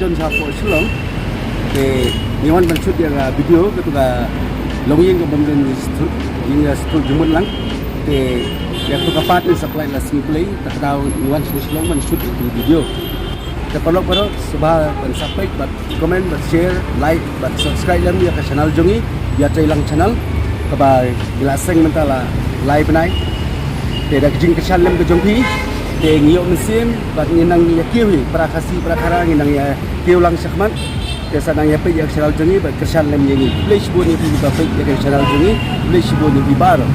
John sa po silong ke niwan ban shoot yang video ketuga longing ke bangden yung stul jumun lang ke yang tu kapat ni supply la simple tak tahu niwan silong ban shoot yung video ke perlu subah ban subscribe bat comment bat share like bat subscribe lam ya ke channel Jongi biar cailang channel kabay bilaseng mentala live nai ke dak jing ke channel ke Jongpi ke ngiyok mesin bat nginang ya kiwi prakasi prakara nginang ya kiulang sakmat ke sanang ya pe ya channel Jongi bat ke channel lam ni flash bo ni bi ba pe ya ke channel Jongi flash bo ni bi baro